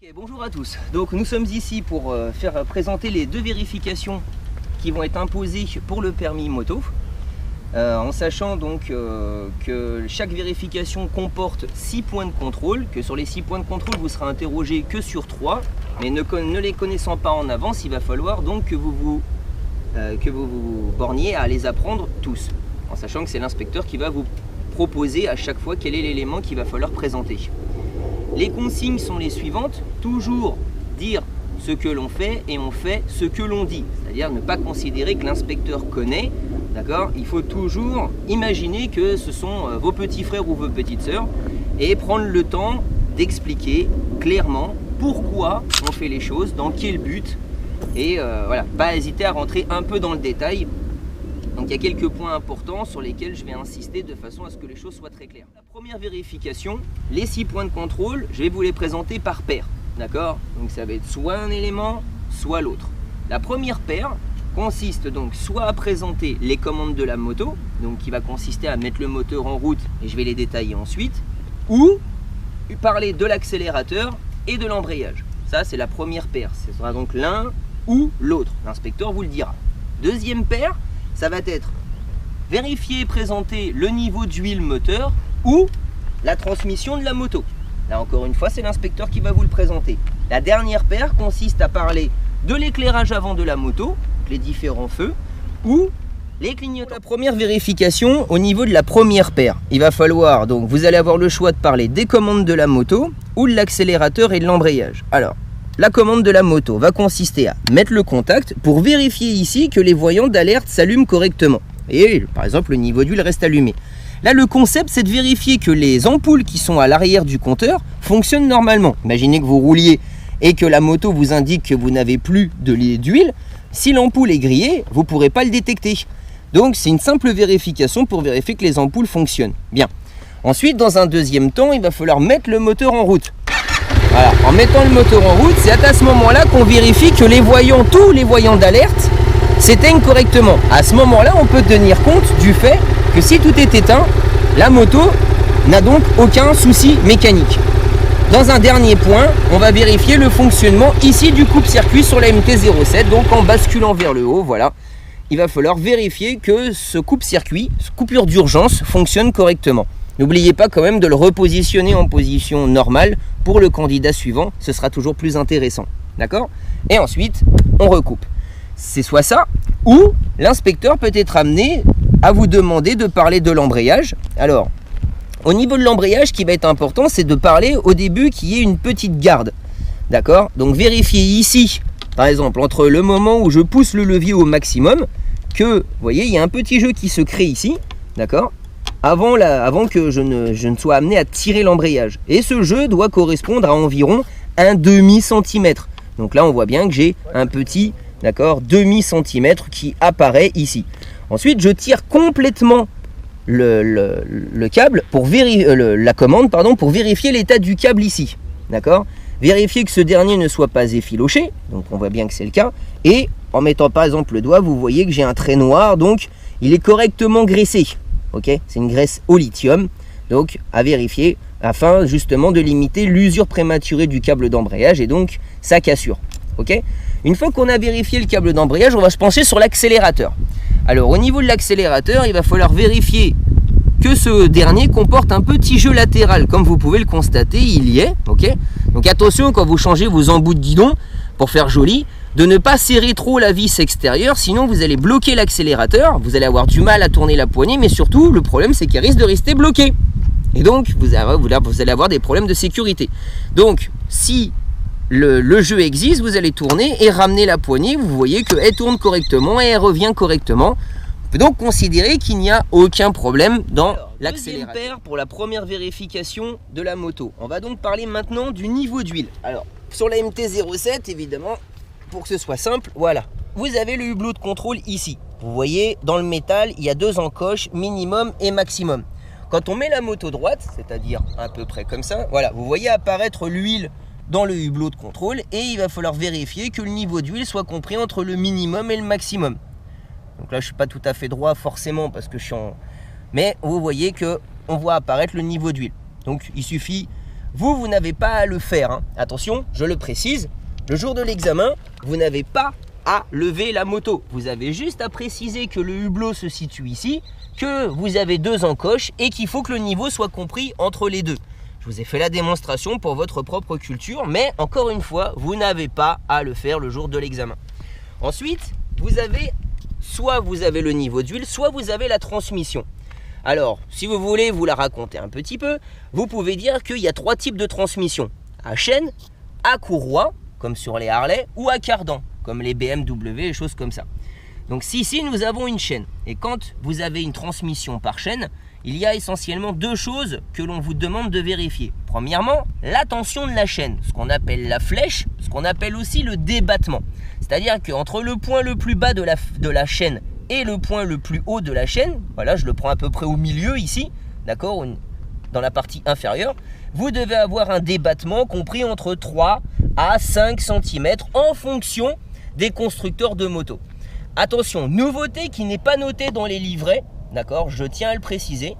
Okay, bonjour à tous, donc nous sommes ici pour faire présenter les deux vérifications qui vont être imposées pour le permis moto, en sachant donc que chaque vérification comporte 6 points de contrôle, que sur les 6 points de contrôle vous serez interrogé que sur 3, mais ne les connaissant pas en avance, il va falloir donc que vous vous borniez à les apprendre tous, en sachant que c'est l'inspecteur qui va vous proposer à chaque fois quel est l'élément qu'il va falloir présenter. Les consignes sont les suivantes, toujours dire ce que l'on fait et on fait ce que l'on dit. C'est-à-dire ne pas considérer que l'inspecteur connaît, d'accord? Il faut toujours imaginer que ce sont vos petits frères ou vos petites sœurs et prendre le temps d'expliquer clairement pourquoi on fait les choses, dans quel but et voilà, pas hésiter à rentrer un peu dans le détail. Donc il y a quelques points importants sur lesquels je vais insister de façon à ce que les choses soient très claires. La première vérification, les 6 points de contrôle, je vais vous les présenter par paire. D'accord? Donc ça va être soit un élément, soit l'autre. La première paire consiste donc soit à présenter les commandes de la moto, donc qui va consister à mettre le moteur en route, et je vais les détailler ensuite, ou parler de l'accélérateur et de l'embrayage. Ça c'est la première paire, ce sera donc l'un ou l'autre, l'inspecteur vous le dira. Deuxième paire, ça va être vérifier et présenter le niveau d'huile moteur ou la transmission de la moto. Là encore une fois, c'est l'inspecteur qui va vous le présenter. La dernière paire consiste à parler de l'éclairage avant de la moto, les différents feux, ou les clignotants. La première vérification au niveau de la première paire, il va falloir, donc vous allez avoir le choix de parler des commandes de la moto ou de l'accélérateur et de l'embrayage. Alors, la commande de la moto va consister à mettre le contact pour vérifier ici que les voyants d'alerte s'allument correctement. Et par exemple, le niveau d'huile reste allumé. Là, le concept, c'est de vérifier que les ampoules qui sont à l'arrière du compteur fonctionnent normalement. Imaginez que vous rouliez et que la moto vous indique que vous n'avez plus d'huile. Si l'ampoule est grillée, vous ne pourrez pas le détecter. Donc, c'est une simple vérification pour vérifier que les ampoules fonctionnent. Bien. Ensuite, dans un deuxième temps, il va falloir mettre le moteur en route. Voilà, en mettant le moteur en route, c'est à ce moment-là qu'on vérifie que les voyants, tous les voyants d'alerte, s'éteignent correctement. À ce moment-là, on peut tenir compte du fait que si tout est éteint, la moto n'a donc aucun souci mécanique. Dans un dernier point, on va vérifier le fonctionnement ici du coupe-circuit sur la MT-07, donc en basculant vers le haut, voilà. Il va falloir vérifier que ce coupe-circuit, ce coupure d'urgence, fonctionne correctement. N'oubliez pas quand même de le repositionner en position normale pour le candidat suivant, ce sera toujours plus intéressant. D'accord? Et ensuite, on recoupe. C'est soit ça, ou l'inspecteur peut être amené à vous demander de parler de l'embrayage. Alors, au niveau de l'embrayage, ce qui va être important, c'est de parler au début qu'il y ait une petite garde. D'accord? Donc vérifiez ici, par exemple, entre le moment où je pousse le levier au maximum, que, vous voyez, il y a un petit jeu qui se crée ici, d'accord? Avant que je ne sois amené à tirer l'embrayage. Et ce jeu doit correspondre à environ un demi-centimètre. Donc là, on voit bien que j'ai un petit, d'accord, demi-centimètre qui apparaît ici. Ensuite, je tire complètement le câble, la commande, pardon, pour vérifier l'état du câble ici. D'accord? Vérifier que ce dernier ne soit pas effiloché. Donc on voit bien que c'est le cas. Et en mettant par exemple le doigt, vous voyez que j'ai un trait noir. Donc il est correctement graissé. Ok, c'est une graisse au lithium, donc à vérifier afin justement de limiter l'usure prématurée du câble d'embrayage et donc sa cassure. Ok, une fois qu'on a vérifié le câble d'embrayage, on va se pencher sur l'accélérateur. Alors au niveau de l'accélérateur, il va falloir vérifier que ce dernier comporte un petit jeu latéral, comme vous pouvez le constater, il y est. Ok, donc attention quand vous changez vos embouts de guidon pour faire joli, de ne pas serrer trop la vis extérieure, sinon vous allez bloquer l'accélérateur, vous allez avoir du mal à tourner la poignée, mais surtout le problème c'est qu'il risque de rester bloqué. Et donc vous allez avoir des problèmes de sécurité. Donc si le jeu existe, vous allez tourner et ramener la poignée, vous voyez qu'elle tourne correctement et elle revient correctement. On peut donc considérer qu'il n'y a aucun problème dans l'accélérateur. Deuxième paire pour la première vérification de la moto. On va donc parler maintenant du niveau d'huile. Alors sur la MT-07 évidemment, pour que ce soit simple, voilà. Vous avez le hublot de contrôle ici. Vous voyez, dans le métal, il y a 2 encoches, minimum et maximum. Quand on met la moto droite, c'est-à-dire à peu près comme ça, voilà, vous voyez apparaître l'huile dans le hublot de contrôle et il va falloir vérifier que le niveau d'huile soit compris entre le minimum et le maximum. Donc là, je ne suis pas tout à fait droit forcément parce que je suis en... Mais vous voyez qu'on voit apparaître le niveau d'huile. Donc il suffit vous n'avez pas à le faire, hein. Attention, je le précise, le jour de l'examen, vous n'avez pas à lever la moto. Vous avez juste à préciser que le hublot se situe ici, que vous avez 2 encoches et qu'il faut que le niveau soit compris entre les deux. Je vous ai fait la démonstration pour votre propre culture, mais encore une fois, vous n'avez pas à le faire le jour de l'examen. Ensuite, soit vous avez le niveau d'huile, soit vous avez la transmission. Alors, si vous voulez vous la raconter un petit peu, vous pouvez dire qu'il y a 3 types de transmission. À chaîne, à courroie, comme sur les Harley, ou à cardan, comme les BMW et choses comme ça. Donc ici, nous avons une chaîne. Et quand vous avez une transmission par chaîne, il y a essentiellement 2 choses que l'on vous demande de vérifier. Premièrement, la tension de la chaîne, ce qu'on appelle la flèche, ce qu'on appelle aussi le débattement. C'est-à-dire qu'entre le point le plus bas de la chaîne et le point le plus haut de la chaîne, voilà, je le prends à peu près au milieu ici, d'accord, dans la partie inférieure, vous devez avoir un débattement compris entre 3 à 5 cm en fonction des constructeurs de motos. Attention, nouveauté qui n'est pas notée dans les livrets, d'accord, je tiens à le préciser.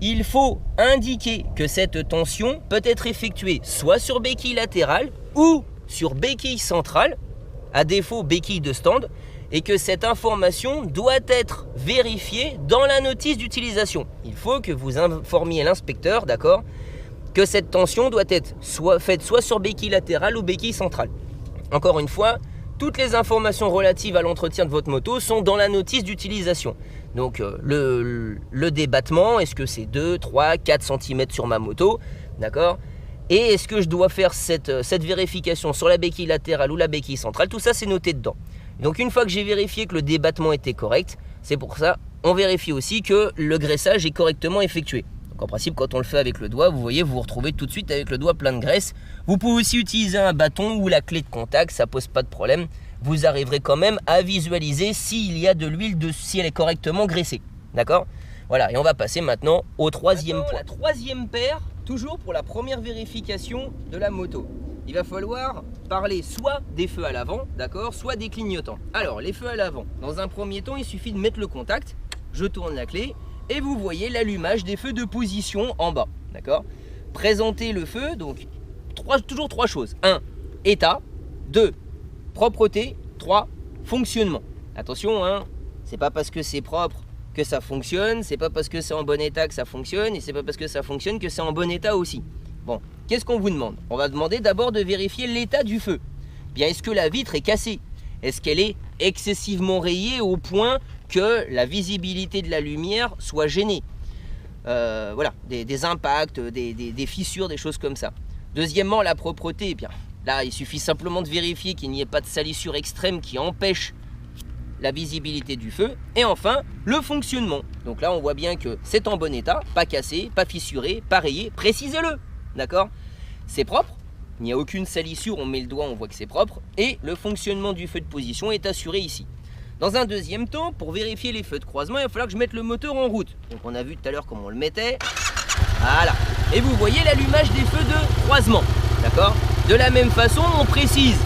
Il faut indiquer que cette tension peut être effectuée soit sur béquille latérale ou sur béquille centrale, à défaut béquille de stand, et que cette information doit être vérifiée dans la notice d'utilisation. Il faut que vous informiez l'inspecteur, d'accord, que cette tension doit être faite soit sur béquille latérale ou béquille centrale. Encore une fois, toutes les informations relatives à l'entretien de votre moto sont dans la notice d'utilisation. Donc le débattement, est-ce que c'est 2, 3, 4 cm sur ma moto, d'accord? Et est-ce que je dois faire cette vérification sur la béquille latérale ou la béquille centrale? Tout ça, c'est noté dedans. Donc une fois que j'ai vérifié que le débattement était correct, c'est pour ça, on vérifie aussi que le graissage est correctement effectué. Donc en principe, quand on le fait avec le doigt, vous voyez, vous vous retrouvez tout de suite avec le doigt plein de graisse. Vous pouvez aussi utiliser un bâton ou la clé de contact, ça pose pas de problème. Vous arriverez quand même à visualiser s'il y a de l'huile, si elle est correctement graissée. D'accord? Voilà, et on va passer maintenant au troisième point. La troisième paire, toujours pour la première vérification de la moto. Il va falloir parler soit des feux à l'avant, d'accord, soit des clignotants. Alors, les feux à l'avant, dans un premier temps, il suffit de mettre le contact, je tourne la clé, et vous voyez l'allumage des feux de position en bas, d'accord. Présenter le feu, donc toujours 3 choses. 1, état. 2, propreté. 3, fonctionnement. Attention, hein, c'est pas parce que c'est propre que ça fonctionne, c'est pas parce que c'est en bon état que ça fonctionne, et c'est pas parce que ça fonctionne que c'est en bon état aussi. Bon, qu'est-ce qu'on vous demande? On va demander d'abord de vérifier l'état du feu. Bien, est-ce que la vitre est cassée? Est-ce qu'elle est excessivement rayée au point que la visibilité de la lumière soit gênée? Voilà, des impacts, des fissures, des choses comme ça. Deuxièmement, la propreté. Eh bien, là, il suffit simplement de vérifier qu'il n'y ait pas de salissure extrême qui empêche la visibilité du feu. Et enfin, le fonctionnement. Donc là, on voit bien que c'est en bon état, pas cassé, pas fissuré, pas rayé. Précisez-le, d'accord? C'est propre, il n'y a aucune salissure, on met le doigt, on voit que c'est propre. Et le fonctionnement du feu de position est assuré ici. Dans un deuxième temps, pour vérifier les feux de croisement, il va falloir que je mette le moteur en route. Donc on a vu tout à l'heure comment on le mettait. Voilà. Et vous voyez l'allumage des feux de croisement, d'accord? De la même façon, on précise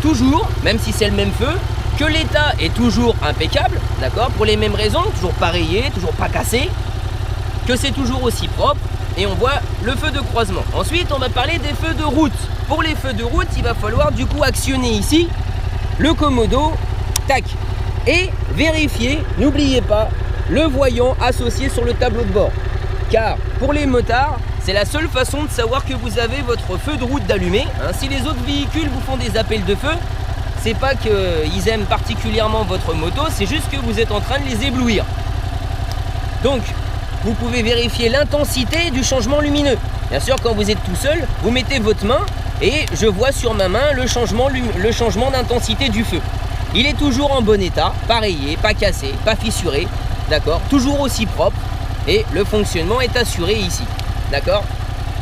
toujours, même si c'est le même feu, que l'état est toujours impeccable, d'accord? Pour les mêmes raisons, toujours pas rayé, toujours pas cassé, que c'est toujours aussi propre, et on voit le feu de croisement. Ensuite, on va parler des feux de route. Pour les feux de route, il va falloir du coup actionner ici le commodo, tac, et vérifier, n'oubliez pas, le voyant associé sur le tableau de bord. Car pour les motards, c'est la seule façon de savoir que vous avez votre feu de route d'allumé. Hein, si les autres véhicules vous font des appels de feu, c'est pas qu'ils aiment particulièrement votre moto, c'est juste que vous êtes en train de les éblouir. Donc, vous pouvez vérifier l'intensité du changement lumineux. Bien sûr, quand vous êtes tout seul, vous mettez votre main et je vois sur ma main le changement d'intensité du feu. Il est toujours en bon état, pas rayé, pas cassé, pas fissuré, d'accord, toujours aussi propre et le fonctionnement est assuré ici, d'accord.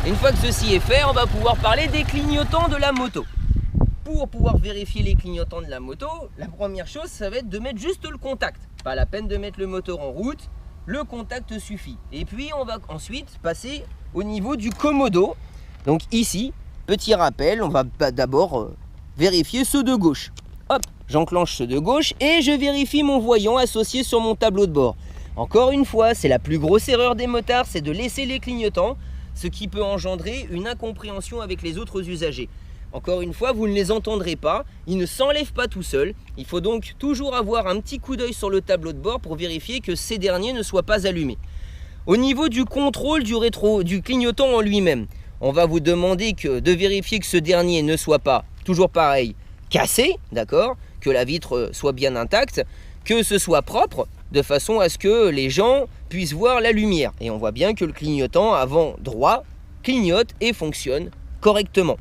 Une fois que ceci est fait, on va pouvoir parler des clignotants de la moto. Pour pouvoir vérifier les clignotants de la moto, la première chose, ça va être de mettre juste le contact. Pas la peine de mettre le moteur en route, le contact suffit. Et puis, on va ensuite passer au niveau du commodo. Donc ici, petit rappel, on va d'abord vérifier ceux de gauche. Hop, j'enclenche ceux de gauche et je vérifie mon voyant associé sur mon tableau de bord. Encore une fois, c'est la plus grosse erreur des motards, c'est de laisser les clignotants. ce qui peut engendrer une incompréhension avec les autres usagers. Encore une fois, vous ne les entendrez pas, ils ne s'enlèvent pas tout seuls. Il faut donc toujours avoir un petit coup d'œil sur le tableau de bord pour vérifier que ces derniers ne soient pas allumés. Au niveau du contrôle du clignotant en lui-même, on va vous demander de vérifier que ce dernier ne soit pas, toujours pareil, cassé, d'accord, que la vitre soit bien intacte, que ce soit propre, de façon à ce que les gens puissent voir la lumière. Et on voit bien que le clignotant avant droit clignote et fonctionne correctement.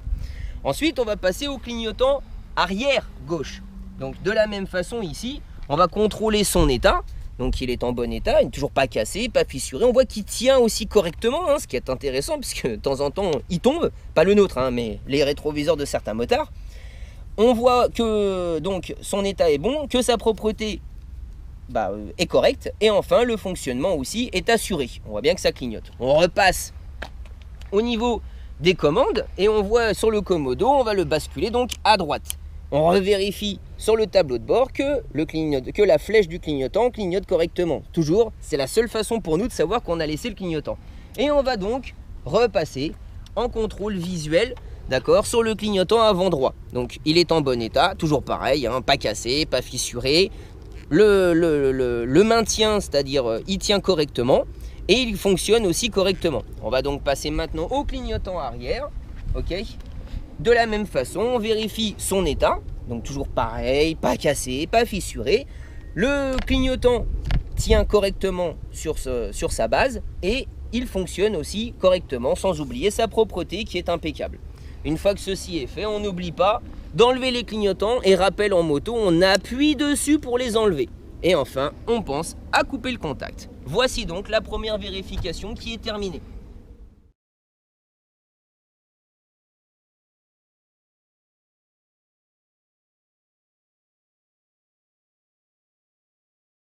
Ensuite, on va passer au clignotant arrière gauche. Donc de la même façon ici, on va contrôler son état. Donc il est en bon état, il n'est toujours pas cassé, pas fissuré. On voit qu'il tient aussi correctement, hein, ce qui est intéressant, puisque de temps en temps, il tombe. Pas le nôtre, hein, mais les rétroviseurs de certains motards. On voit que donc son état est bon, que sa propreté est correcte. Et enfin, le fonctionnement aussi est assuré. On voit bien que ça clignote. On repasse au niveau des commandes et on voit sur le commodo, on va le basculer donc à droite. On revérifie sur le tableau de bord que la flèche du clignotant clignote correctement. Toujours, c'est la seule façon pour nous de savoir qu'on a laissé le clignotant. Et on va donc repasser en contrôle visuel, d'accord, sur le clignotant avant droit. Donc il est en bon état, toujours pareil, hein, pas cassé, pas fissuré. Le maintien, c'est-à-dire il tient correctement et il fonctionne aussi correctement. On va donc passer maintenant au clignotant arrière, ok. De la même façon, on vérifie son état, donc toujours pareil, pas cassé, pas fissuré. Le clignotant tient correctement sur sa base et il fonctionne aussi correctement, sans oublier sa propreté qui est impeccable. Une fois que ceci est fait, on n'oublie pas d'enlever les clignotants et rappel en moto, on appuie dessus pour les enlever. Et enfin, on pense à couper le contact. Voici donc la première vérification qui est terminée.